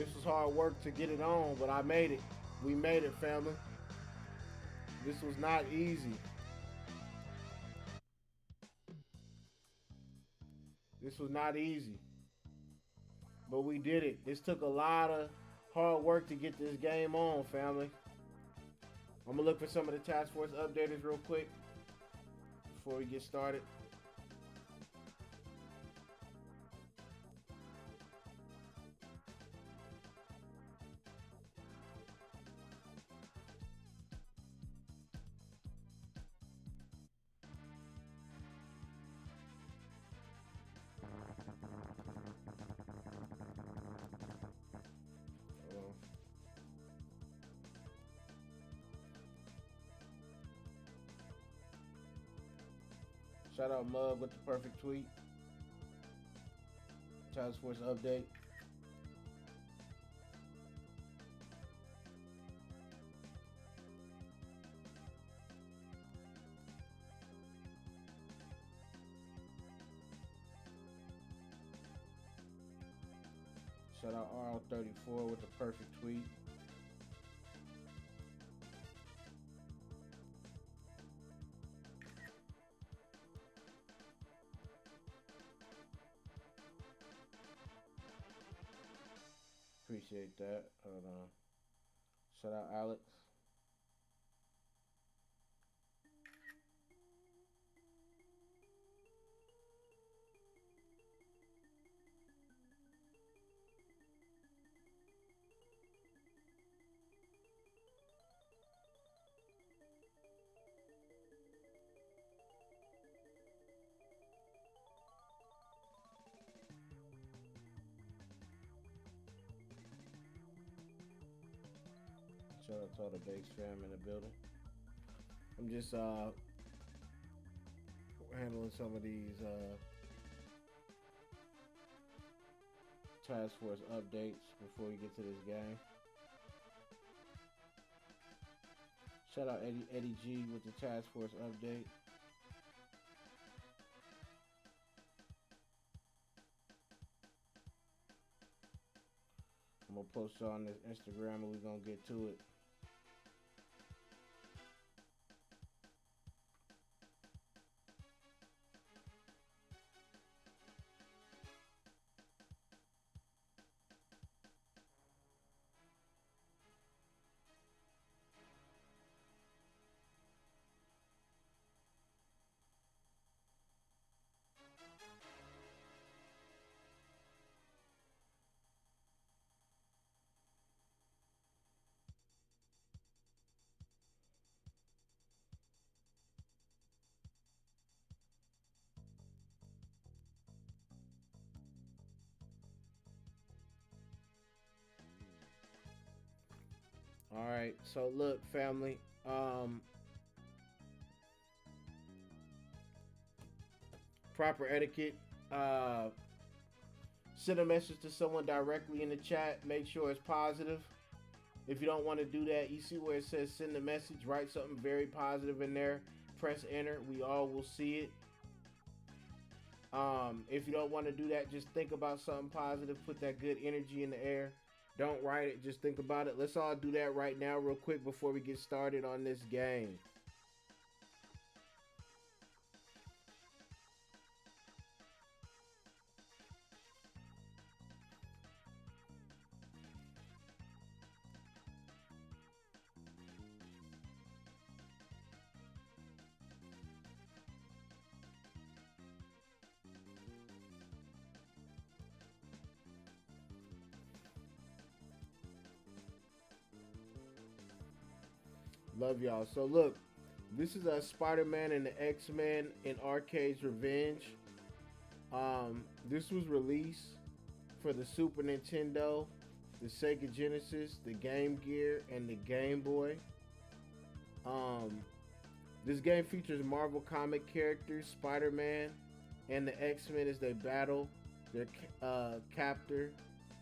This was hard work to get it on, but I made it. We made it, family. This was not easy. This was not easy, but we did it. This took a lot of hard work to get this game on, family. I'm gonna look for some of the task force updaters real quick before we get started. Uh, Shout out Mug with the perfect tweet. Task force update. Shout out RL34 with the perfect tweet. Appreciate that. Hold on. Shout out Alex. Shout out to all the base fam in the building. I'm just handling some of these task force updates before we get to this game. Shout out Eddie G with the task force update. I'm gonna post it on this Instagram and we're gonna get to it. All right, so look, family. Proper etiquette. Send a message to someone directly in the chat. Make sure it's positive. If you don't want to do that, you see where it says send a message. Write something very positive in there. Press enter. We all will see it. If you don't want to do that, just think about something positive. Put that good energy in the air. Don't write it. Just think about it. Let's all do that right now, real quick, before we get started on this game. Love y'all. So look, this is a Spider-Man and the X-Men in Arcade's Revenge. This was released for the Super Nintendo, the Sega Genesis, the Game Gear, and the Game Boy. Um, this game features Marvel comic characters, Spider-Man and the X-Men as they battle their captor,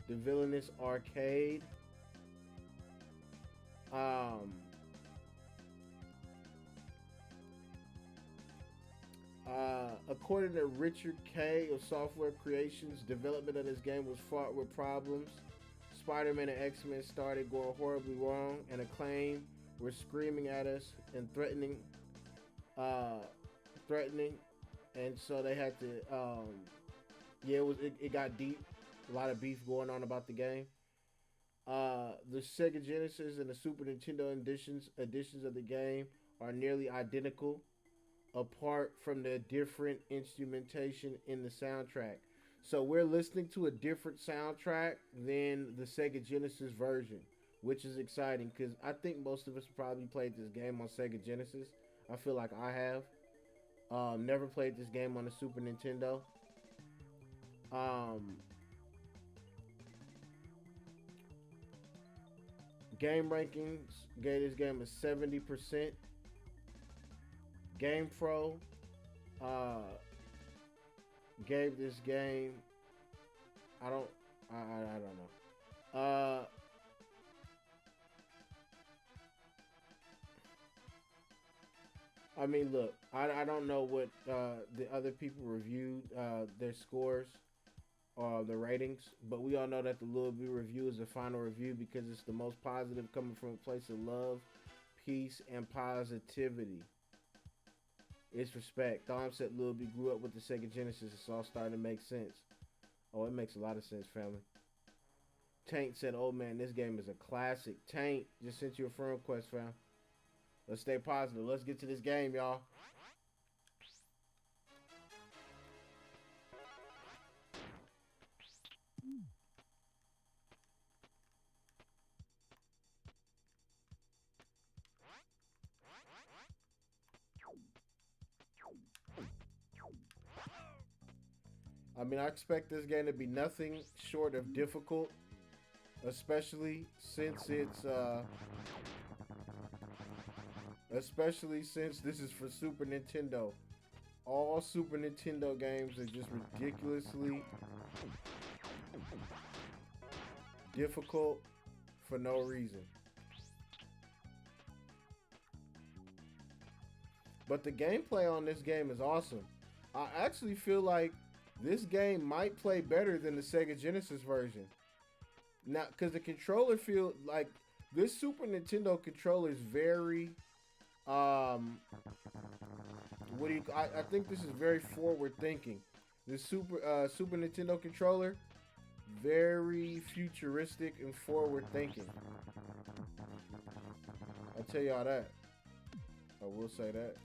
the villainous Arcade. Um, According to Richard K. of Software Creations, development of this game was fraught with problems. Spider-Man and X-Men started going horribly wrong, and Acclaim were screaming at us and uh, threatening, and so they had to. Yeah, it got deep. A lot of beef going on about the game. The Sega Genesis and the Super Nintendo editions of the game are nearly identical, apart from the different instrumentation in the soundtrack. So we're listening to a different soundtrack than the Sega Genesis version, which is exciting because I think most of us probably played this game on Sega Genesis. I feel like I have. Never played this game on the Super Nintendo. Um, Game rankings gave this game a 70%. GamePro uh, gave this game. I don't. I don't know. I mean, look. I don't know what the other people reviewed their scores or the ratings, but we all know that the Little B review is the final review because it's the most positive, coming from a place of love, peace, and positivity. It's respect. Dom said Lil B grew up with the Sega Genesis. It's all starting to make sense. Oh, it makes a lot of sense, family. Tank said, oh man, this game is a classic. Tank just sent you a friend request, fam. Let's stay positive. Let's get to this game, y'all. I mean, I expect this game to be nothing short of difficult, especially since this is for Super Nintendo. All Super Nintendo games are just ridiculously difficult for no reason. But the gameplay on this game is awesome. I actually feel like this game might play better than the Sega Genesis version. Now, because the controller feel like this Super Nintendo controller is very, what do you? I think this is very forward thinking. The Super Nintendo controller, very futuristic and forward thinking. I'll tell y'all that. I will say that.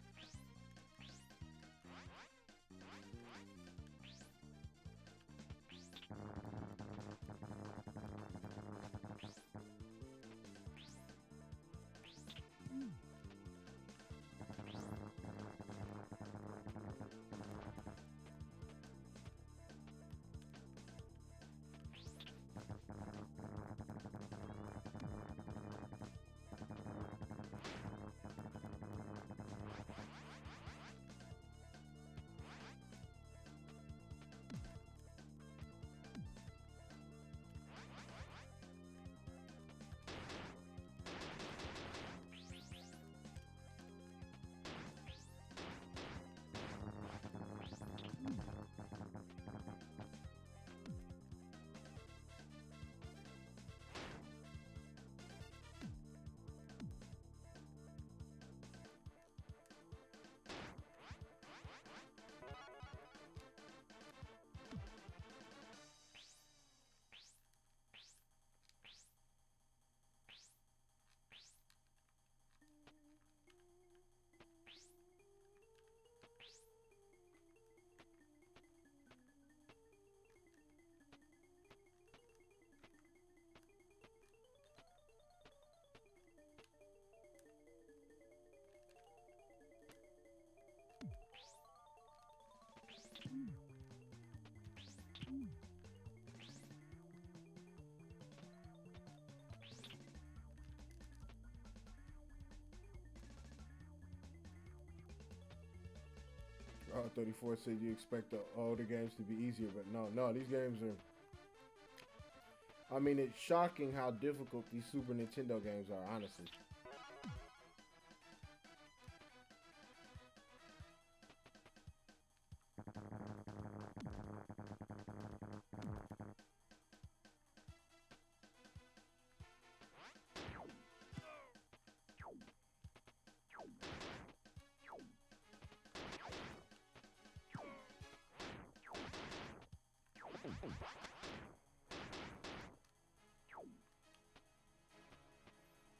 Oh, 34 said you expect the older games to be easier, but no, these games are. I mean, it's shocking how difficult these Super Nintendo games are, honestly.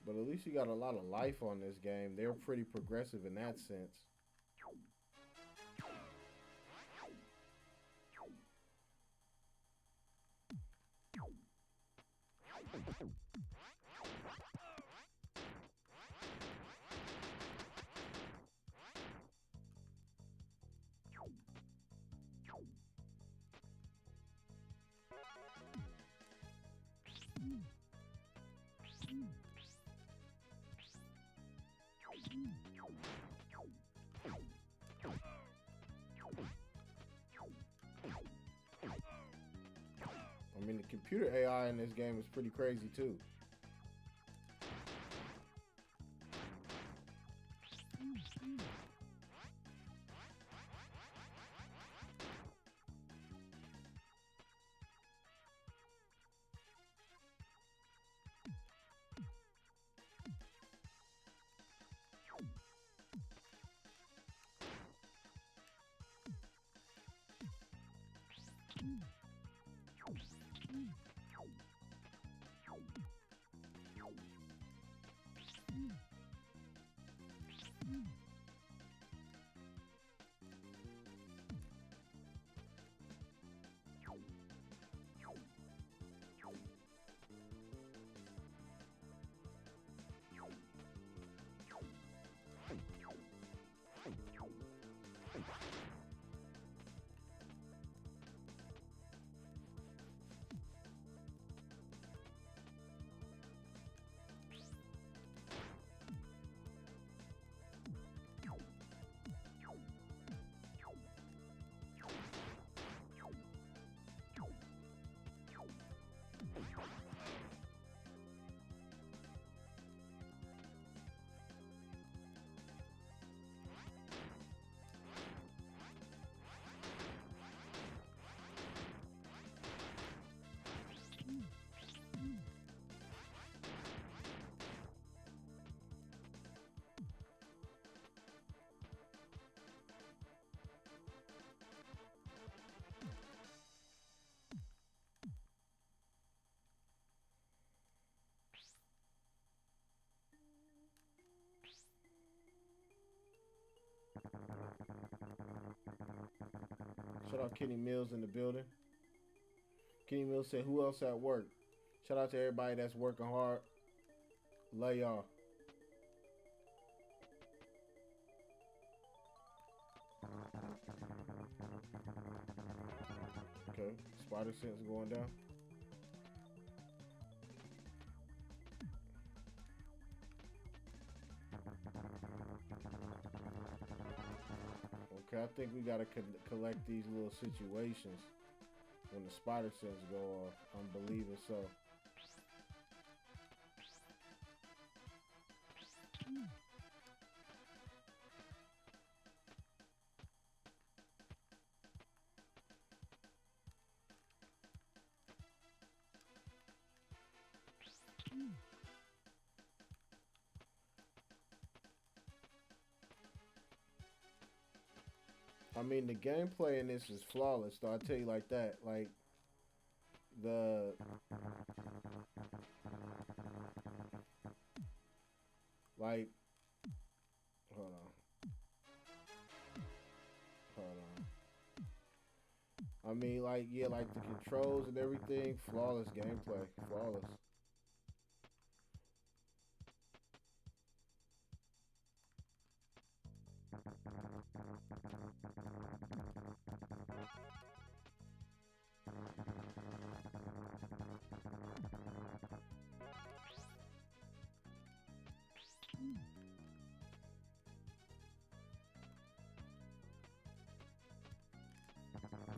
But at least you got a lot of life on this game. They're pretty progressive in that sense. I mean, the computer AI in this game is pretty crazy too. Shout out Kenny Mills in the building. Kenny Mills said, "Who else at work?" Shout out to everybody that's working hard. Love y'all. Okay, Spider Sense going down. Okay, I think we gotta collect these little situations when the Spider Sense go off. I'm believing so. I mean, the gameplay in this is flawless, though. I tell you like that. Like the like, hold on, hold on. I mean, like yeah, like the controls and everything, flawless gameplay, flawless.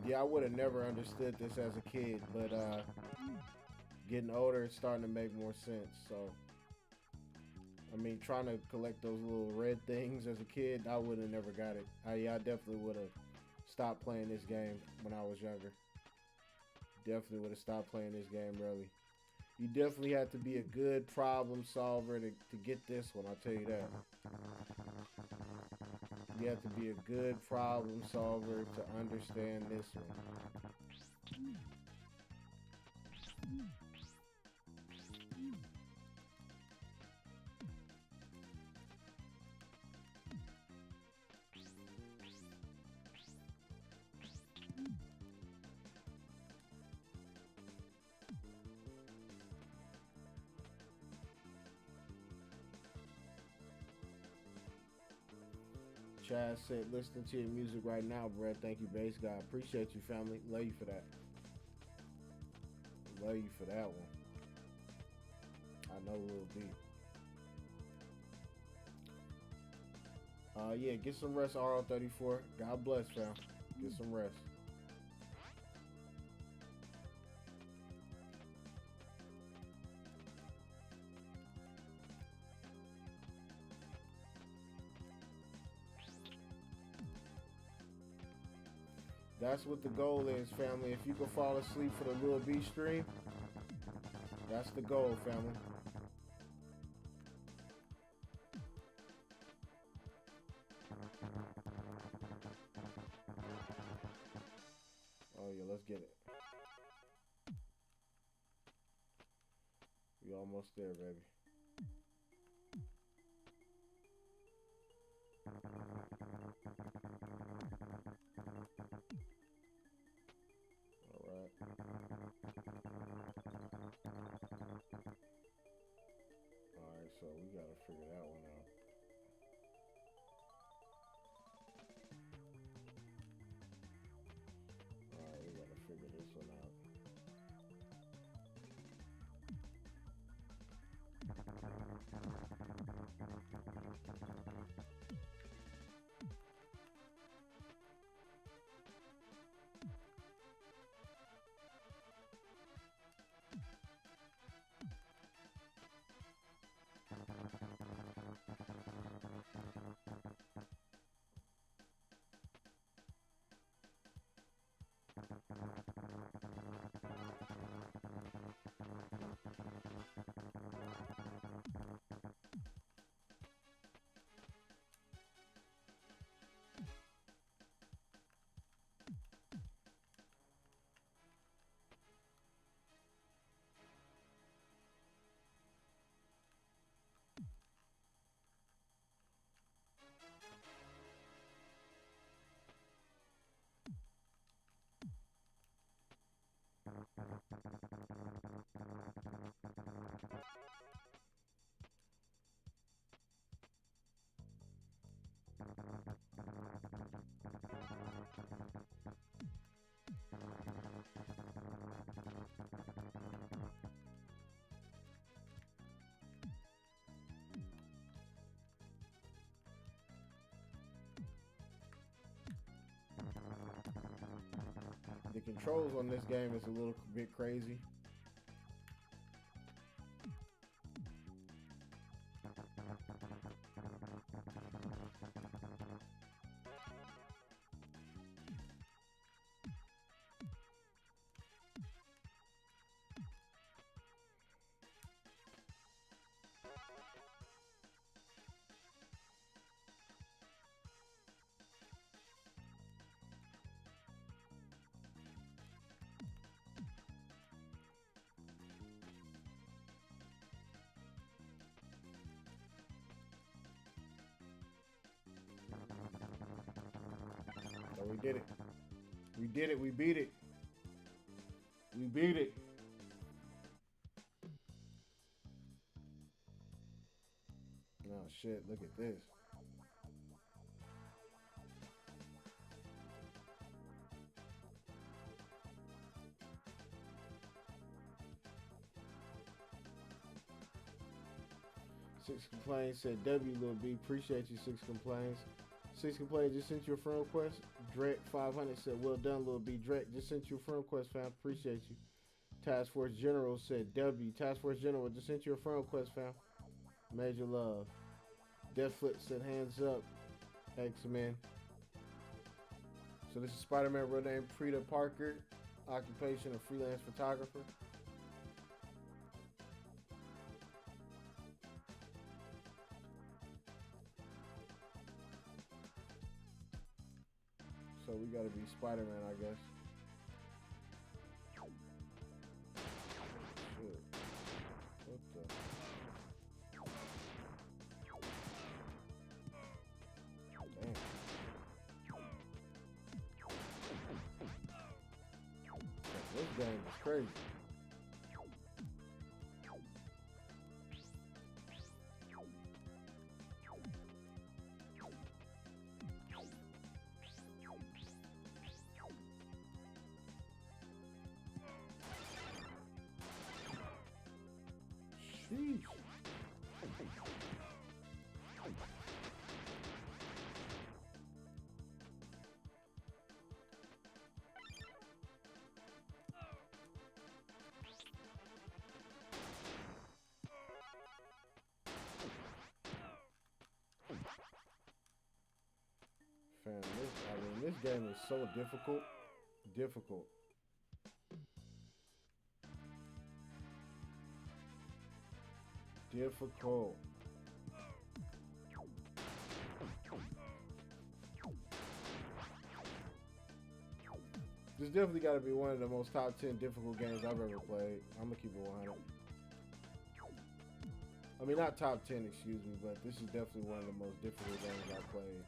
Yeah, I would have never understood this as a kid, but getting older, it's starting to make more sense. So, I mean, trying to collect those little red things as a kid, I would have never got it. Yeah, I definitely would have stopped playing this game when I was younger. Definitely would have stopped playing this game early. You definitely have to be a good problem solver to get this one, I'll tell you that. You have to be a good problem solver to understand this one. Chad said, listening to your music right now, Brett. Thank you, Bass God. Appreciate you, family. Love you for that. Love you for that one. I know Lil B. Yeah, get some rest, RO34. God bless, fam. Get some rest. That's what the goal is, family. If you can fall asleep for the Lil B stream, that's the goal, family. Oh yeah, let's get it. We almost there, baby. Alright, so we gotta figure that one out. Alright, we gotta figure this one out. The controls on this game is a little bit crazy. So we did it. We did it. We beat it. We beat it. Oh shit, look at this. Six Complaints said, W Lil B, appreciate you, Six Complaints. Six Complaints just sent you a friend request. Drake 500 said, well done, Lil B. Drake just sent you a friend request, fam. Appreciate you. Task Force General said, W. Task Force General just sent you a friend request, fam. Major love. Deathfoot said, hands up. X-Men. So this is Spider-Man, real name Prita Parker. Occupation of freelance photographer. So we gotta be Spider-Man, I guess. Shit. What the? Damn. This game is crazy. this game is so difficult. Difficult. Difficult. This definitely got to be one of the most top 10 difficult games I've ever played. I'm gonna keep it 100. I mean, not top 10, excuse me, but this is definitely one of the most difficult games I've played.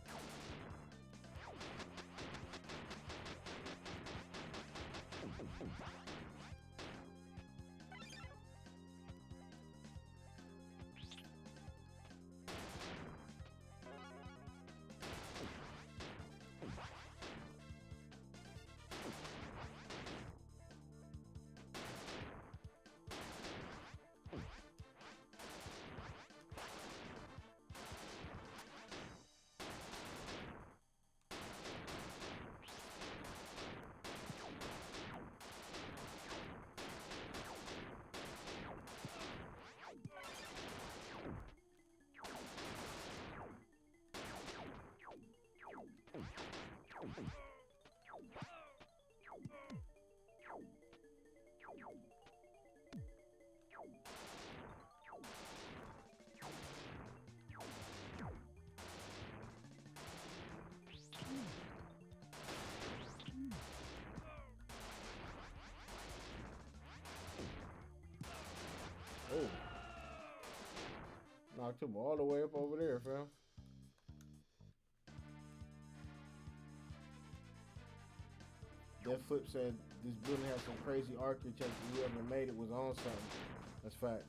Oh. Knocked him all the way up over there, fam. That Flip said this building has some crazy architecture. Whoever made it was on something. That's facts.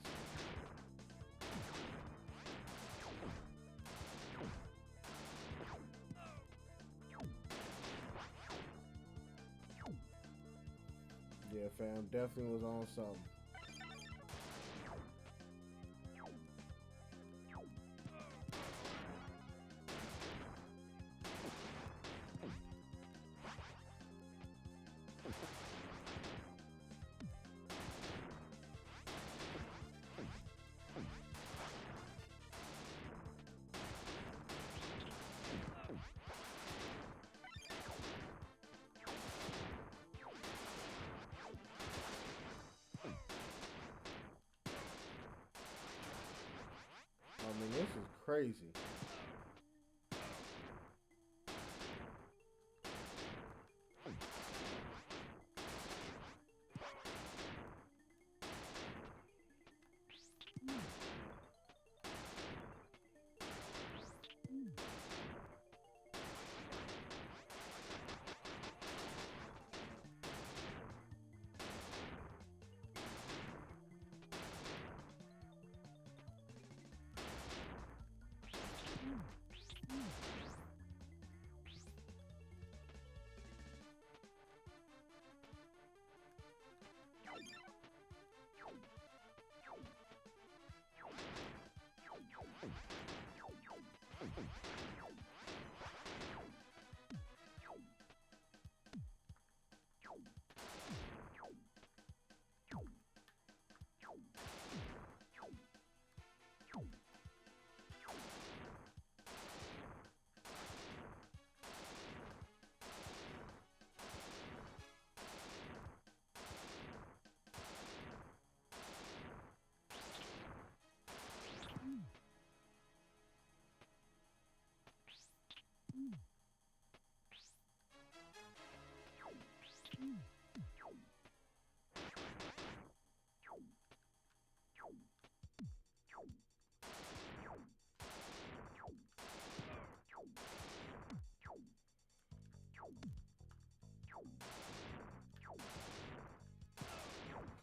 Yeah, fam, definitely was on something. I mean, this is crazy.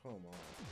Come on.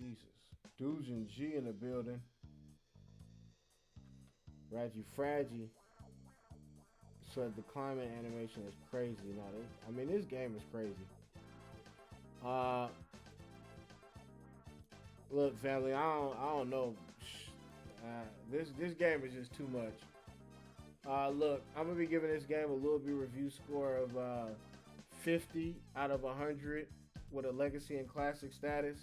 Jesus. Dudes and G in the building. Fragi. So the climate animation is crazy. No, I mean this game is crazy. Uh, Look, family, I don't know. This game is just too much. Look, I'm gonna be giving this game a little bit review score of 50 out of 100 with a legacy and classic status.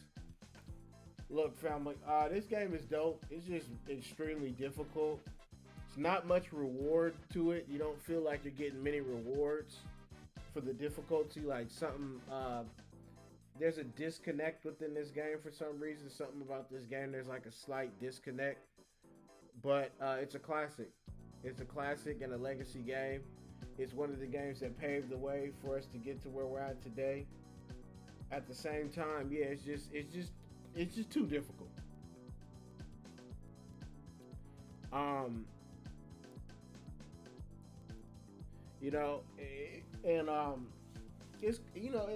Look, family, this game is dope. It's just extremely difficult. It's not much reward to it. You don't feel like you're getting many rewards for the difficulty. Like something, there's a disconnect within this game for some reason. Something about this game, there's like a slight disconnect. But it's a classic. It's a classic and a legacy game. It's one of the games that paved the way for us to get to where we're at today. At the same time, yeah, it's just too difficult. Um, you know, and it's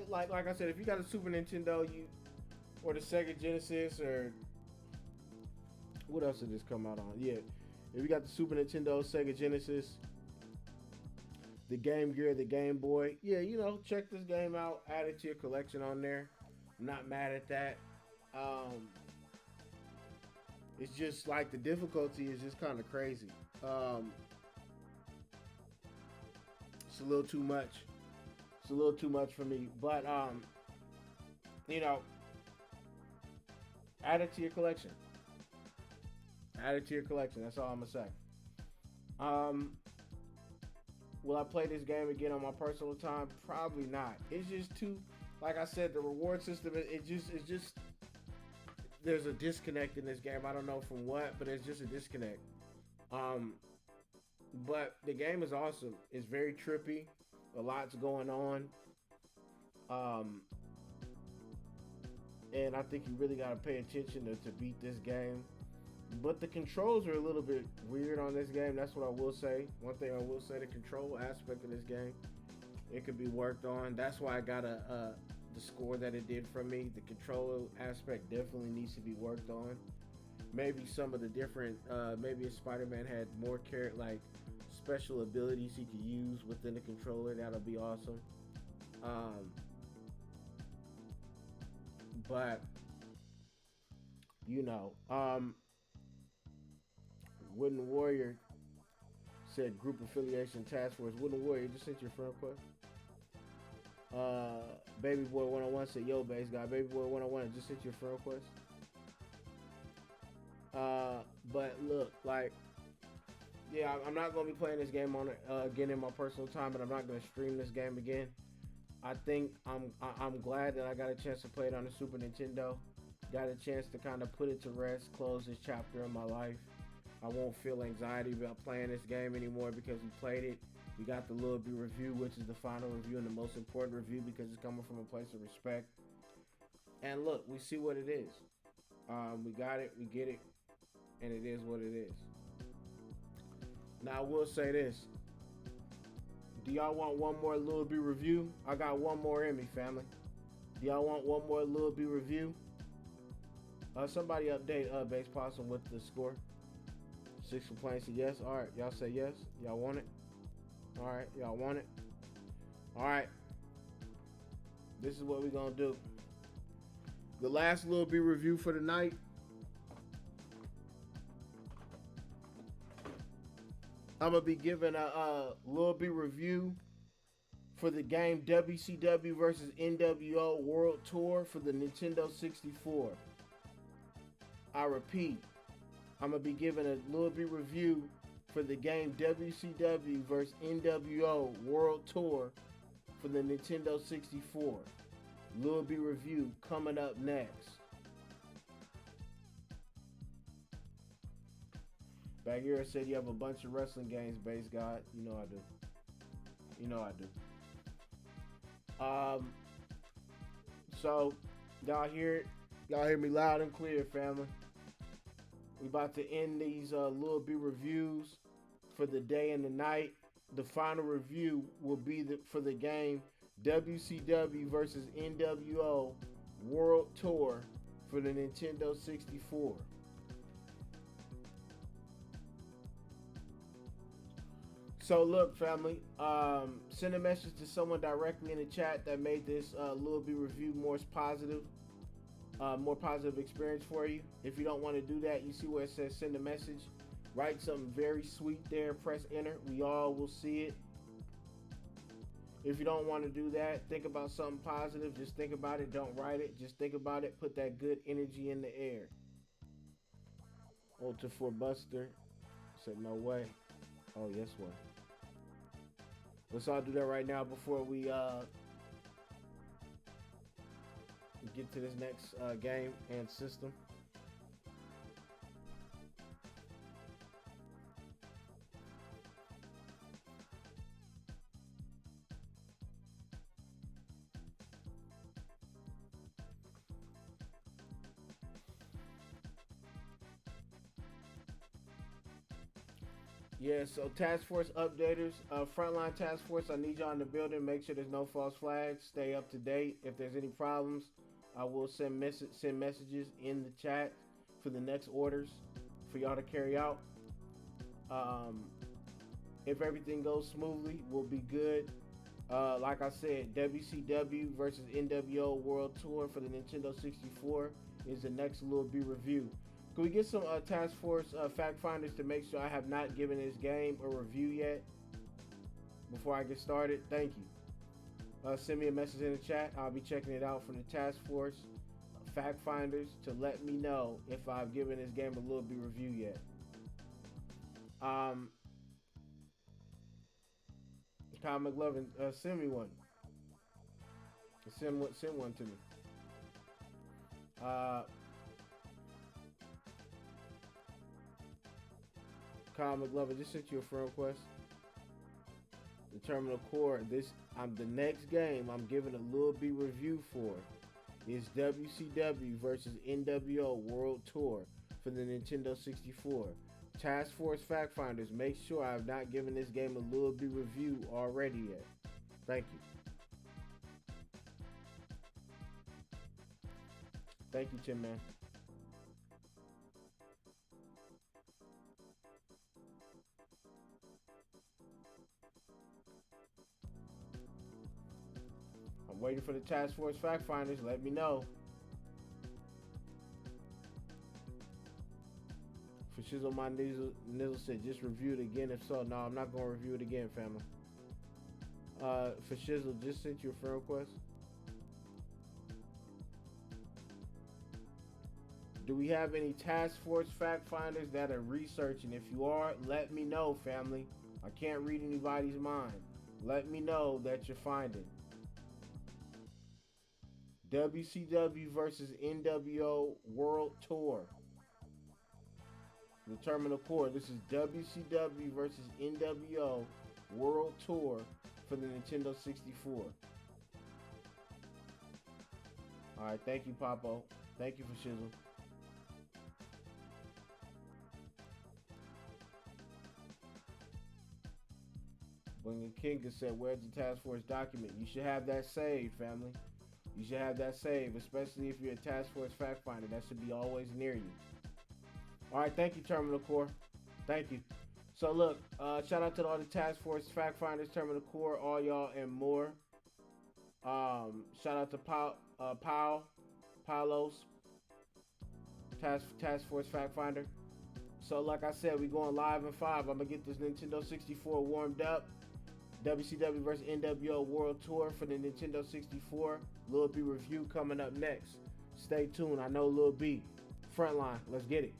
like I said, if you got a Super Nintendo, you or the Sega Genesis or what else did this come out on? Yeah, if you got the Super Nintendo, Sega Genesis, the Game Gear, the Game Boy, yeah, check this game out. Add it to your collection on there. I'm not mad at that. Um, it's just like the difficulty is just kind of crazy. Um, it's a little too much. It's a little too much for me. But you know, add it to your collection. Add it to your collection. That's all I'm gonna say. Um, will I play this game again on my personal time? Probably not. It's just too, like I said, the reward system. It's just there's a disconnect in this game. I don't know from what, but it's just a disconnect. Um, but the game is awesome. It's very trippy. A lot's going on. Um, and I think you really got to pay attention to beat this game. But the controls are a little bit weird on this game. That's what I will say. One thing I will say, the control aspect of this game, it could be worked on. That's why I got the score that it did from me. The control aspect definitely needs to be worked on. Maybe some of the different, maybe if Spider-Man had more like special abilities he could use within the controller, that'll be awesome. Um, but Wooden Warrior said group affiliation task force. Wooden Warrior just sent your friend request. Baby Boy 101 said, yo, base guy. Baby Boy 101 just sent your friend request. But look, like, yeah, I'm not gonna be playing this game on again in my personal time, but I'm not gonna stream this game again. I think I'm glad that I got a chance to play it on the Super Nintendo. Got a chance to kind of put it to rest, close this chapter in my life. I won't feel anxiety about playing this game anymore because we played it. We got the Lil B review, which is the final review and the most important review because it's coming from a place of respect. And look, we see what it is. We got it, we get it, and it is what it is. Now I will say this. Do y'all want one more Lil B review? I got one more in me, family. Do y'all want one more Lil B review? Somebody update Base Possum with the score. 6 complaints said yes. Alright, y'all say yes. Y'all want it? Alright, y'all want it? Alright. This is what we're gonna do. The last Lil B review for the night. I'm gonna be giving a Lil B review for the game WCW versus NWO World Tour for the Nintendo 64. I repeat, I'm gonna be giving a Lil B review for the game WCW vs NWO World Tour for the Nintendo 64. Lil B review coming up next. Bagheera said you have a bunch of wrestling games, Base God. You know I do. You know I do. So y'all hear it? Y'all hear me loud and clear, family. We about to end these Lil B reviews for the day and the night. The final review will be for the game WCW versus NWO World Tour for the Nintendo 64. So look, family, send a message to someone directly in the chat that made this Lil B review more positive experience for you. If you don't want to do that, you see where it says send a message. Write something very sweet there. Press enter. We all will see it. If you don't want to do that, think about something positive. Just think about it. Don't write it. Just think about it. Put that good energy in the air. Ultra 4 Buster said no way. Oh, yes, way. Let's all do that right now before we get to this next game and system. Yeah, so task force updaters, frontline task force, I need y'all in the building. Make sure there's no false flags. Stay up to date. If there's any problems, I will send messages in the chat for the next orders for y'all to carry out. If everything goes smoothly, we'll be good. Like I said, WCW versus NWO World Tour for the Nintendo 64 is the next Lil B review. Can we get some task force fact finders to make sure I have not given this game a review yet before I get started? Thank you. Send me a message in the chat. I'll be checking it out from the task force fact finders to let me know if I've given this game a Lil B review yet. Kyle McLovin, send me one. Send one to me. Kyle McLovin just sent you a friend request. The Terminal Core. The next game I'm giving a Lil B review for is WCW versus NWO World Tour for the Nintendo 64. Task Force Fact Finders, make sure I have not given this game a Lil B review already yet. Thank you. Thank you, Tim Man. I'm waiting for the Task Force Fact Finders. Let me know. For Shizzle My Nizzle said, just review it again. If so, no, I'm not going to review it again, family. For Shizzle, just sent you a friend request. Do we have any Task Force Fact Finders that are researching? If you are, let me know, family. I can't read anybody's mind. Let me know that you're finding. WCW versus NWO World Tour. The Terminal Core. This is WCW versus NWO World Tour for the Nintendo 64. Alright, thank you, Papo. Thank you for Shizzle. Blinking King said, where's the Task Force document? You should have that saved, family. You should have that saved, especially if you're a Task Force Fact Finder. That should be always near you. Alright, thank you, Terminal Core. Thank you. So look, shout out to all the Task Force Fact Finders, Terminal Core, all y'all and more. Shout out to Paulos, Task Force Fact Finder. So like I said, we going live in 5. I'm gonna get this Nintendo 64 warmed up. WCW vs NWO World Tour for the Nintendo 64. Lil B review coming up next. Stay tuned. I know Lil B. Frontline. Let's get it.